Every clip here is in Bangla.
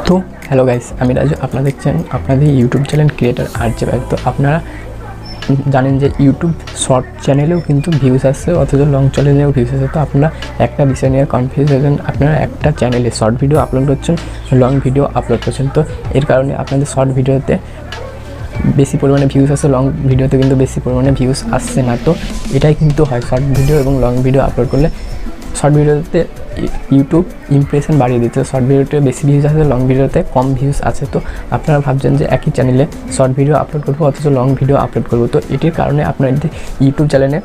তো হ্যালো গাইস, আমি রাজু। আপনারা দেখছেন আপনাদের ইউটিউব চ্যানেল ক্রিয়েটার আরজে ভাই। তো আপনারা জানেন যে ইউটিউব শর্ট চ্যানেলেও কিন্তু ভিউজ আসছে, অথচ লং চ্যানেলেও ভিউজ আসছে। তো আপনারা একটা বিষয় নিয়ে কনফিউজ হয়েছেন, আপনারা একটা চ্যানেলে শর্ট ভিডিও আপলোড করছেন, লং ভিডিও আপলোড করছেন। তো এর কারণে আপনাদের শর্ট ভিডিওতে বেশি পরিমাণে ভিউজ আসছে, লং ভিডিওতে কিন্তু বেশি পরিমাণে ভিউজ আসছে না। তো এটাই কিন্তু হয়, শর্ট ভিডিও এবং লং ভিডিও আপলোড করলে শর্ট ভিডিওতে ইউটিউব ইমপ্রেশন বাড়িয়ে দিচ্ছে, শর্ট ভিডিওতে বেশি ভিউজ আছে, লং ভিডিওতে কম ভিউজ আছে। তো আপনারা ভাবছেন যে একই চ্যানেলে শর্ট ভিডিও আপলোড করবো অথচ লং ভিডিও আপলোড করবো। তো এটির কারণে আপনাদের ইউটিউব চ্যানেলে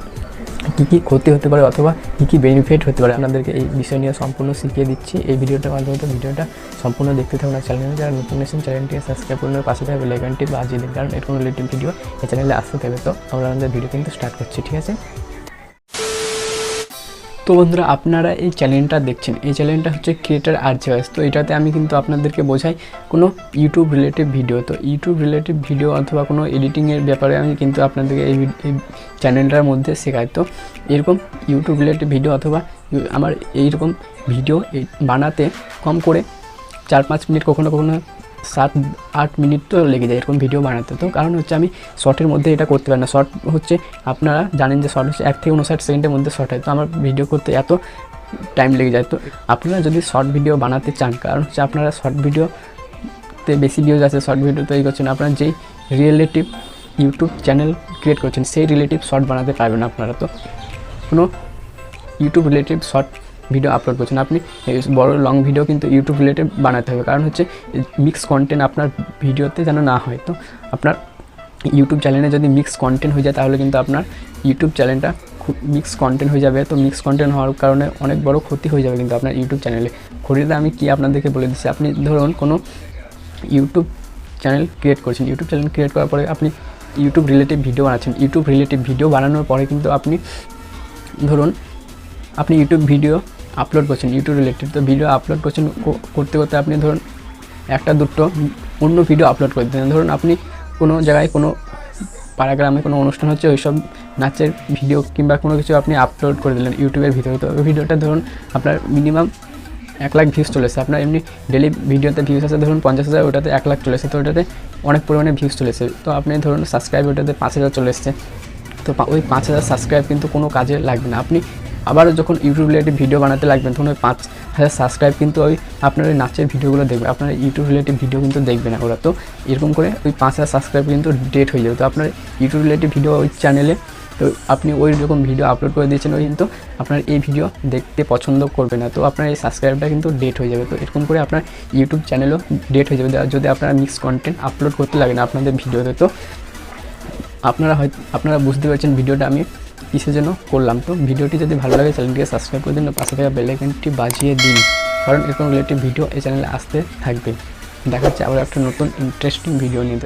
কী কী ক্ষতি হতে পারে অথবা কী কী বেনিফিট হতে পারে আপনাদেরকে এই বিষয় নিয়ে সম্পূর্ণ শিখিয়ে দিচ্ছি এই ভিডিওটার মাধ্যমে। তো ভিডিওটা সম্পূর্ণ দেখতে থাকুন। আর চ্যানেলে যারা নতুন এসেছেন চ্যানেলটিকে সাবস্ক্রাইব করুন, পাশে থাকা বেল আইকনটি বাজিয়ে দিন, কারণ এরকম রিলেটিভ ভিডিও এই চ্যানেলে আসতে থাকবে। তো আমরা আমাদের ভিডিও কিন্তু স্টার্ট করছি, ঠিক আছে? তো বন্ধুরা, আপনারা এই চ্যানেলটা দেখছেন, এই চ্যানেলটা হচ্ছে ক্রিয়েটার আরজে ভাই। তো এটাতে আমি কিন্তু আপনাদেরকে বোঝাই কোনো ইউটিউব রিলেটিভ ভিডিও। তো ইউটিউব রিলেটিভ ভিডিও অথবা কোনো এডিটিংয়ের ব্যাপারে আমি কিন্তু আপনাদেরকে এই চ্যানেলটার মধ্যে শেখাই। তো এরকম ইউটিউব রিলেটিভ ভিডিও অথবা আমার এইরকম ভিডিও বানাতে কম করে 4-5 মিনিট, কখনো কখনো 7-8 মিনিট তো লেগে যায় এরকম ভিডিও বানাতে। তো কারণ হচ্ছে আমি শর্টের মধ্যে এটা করতে পারি না। শর্ট হচ্ছে, আপনারা জানেন যে শর্ট হচ্ছে 1 থেকে 59 সেকেন্ডের মধ্যে শর্ট হয়। তো আমার ভিডিও করতে এত টাইম লেগে যায়। তো আপনারা যদি শর্ট ভিডিও বানাতে চান, কারণ হচ্ছে আপনারা শর্ট ভিডিওতে বেশি ভিউজ আছে, শর্ট ভিডিও তৈরি করছেন, আপনারা যেই রিলেটিভ ইউটিউব চ্যানেল ক্রিয়েট করছেন সেই রিলেটিভ শর্ট বানাতে পারবেন আপনারা। তো কোনো YouTube relative short video upload করছেন, আপনি বড় লং ভিডিও কিন্তু ইউটিউব রিলেটেড বানাতে হবে, কারণ হচ্ছে মিক্স কন্টেন্ট আপনার ভিডিওতে যেন না হয়। তো আপনার ইউটিউব চ্যানেলে যদি মিক্স কন্টেন্ট হয়ে যায় তাহলে কিন্তু আপনার ইউটিউব চ্যানেলটা খুব মিক্স কন্টেন্ট হয়ে যাবে। তো মিক্স কন্টেন্ট হওয়ার কারণে অনেক বড় ক্ষতি হয়ে যাবে কিন্তু আপনার ইউটিউব চ্যানেলে। ক্ষতিটা আমি কি আপনাদেরকে বলে দিচ্ছি। আপনি ধরুন কোনো ইউটিউব চ্যানেল ক্রিয়েট করছেন, ইউটিউব চ্যানেল ক্রিয়েট করার পরে আপনি ইউটিউব রিলেটিভ ভিডিও বানাচ্ছেন। ইউটিউব রিলেটিভ ভিডিও বানানোর পরে কিন্তু আপনি ধরুন আপনি ইউটিউব ভিডিও আপলোড করছেন, ইউটিউব রিলেটেড। তো ভিডিও আপলোড করছেন, করতে করতে আপনি ধরুন একটা দুটো অন্য ভিডিও আপলোড করে দিলেন। ধরুন আপনি কোনো জায়গায় কোনো পাড়াগ্রামে কোনো অনুষ্ঠান হচ্ছে, ওইসব নাচের ভিডিও কিংবা কোনো কিছু আপনি আপলোড করে দিলেন ইউটিউবের ভিতরে। তো ওই ভিডিওটা ধরুন আপনার মিনিমাম 1 লাখ ভিউজ চলেছে। আপনার এমনি ডেলি ভিডিওতে ভিউজ আছে ধরুন 50,000, ওটাতে 1 লাখ চলেছে। তো ওটাতে অনেক পরিমাণে ভিউজ চলেছে। তো আপনি ধরুন সাবস্ক্রাইব ওটাতে 5,000 চলে এসছে। তো ওই 5,000 সাবস্ক্রাইব কিন্তু কোনো কাজে লাগবে না। আপনি আবারও যখন ইউটিউব রিলেটিভ ভিডিও বানাতে লাগবেন তখন ওই 5,000 সাবস্ক্রাইব কিন্তু ওই আপনার ওই নাচের ভিডিওগুলো দেখবে, আপনার ইউটিউব রিলেটিভ ভিডিও কিন্তু দেখবে না ওরা। তো এরকম করে ওই 5,000 সাবস্ক্রাইব কিন্তু ডেট হয়ে যাবে। তো আপনার ইউটিউব রিলেটিভ ভিডিও ওই চ্যানেলে, তো আপনি ওই রকম ভিডিও আপলোড করে দিয়েছেন, ওই কিন্তু আপনার এই ভিডিও দেখতে পছন্দ করবে না। তো আপনার এই সাবস্ক্রাইবটা কিন্তু ডেট হয়ে যাবে। তো এরকম করে আপনার ইউটিউব চ্যানেলও ডেট হয়ে যাবে যদি আপনারা মিক্স কন্টেন্ট আপলোড করতে লাগেন আপনাদের ভিডিওতে। তো আপনারা বুঝতে পারছেন ভিডিওটা আমি কিসের জন্য করলাম। তো ভিডিওটি যদি ভালো লাগে চ্যানেলটিকে সাবস্ক্রাইব করে দিন, পাশে থাকা বেল আইকনটি বাজিয়ে দিন, কারণ এরকম রিলেটিভ ভিডিও এই চ্যানেলে আসতে থাকবে। দেখা যাচ্ছে আবার একটা নতুন ইন্টারেস্টিং ভিডিও নিয়ে।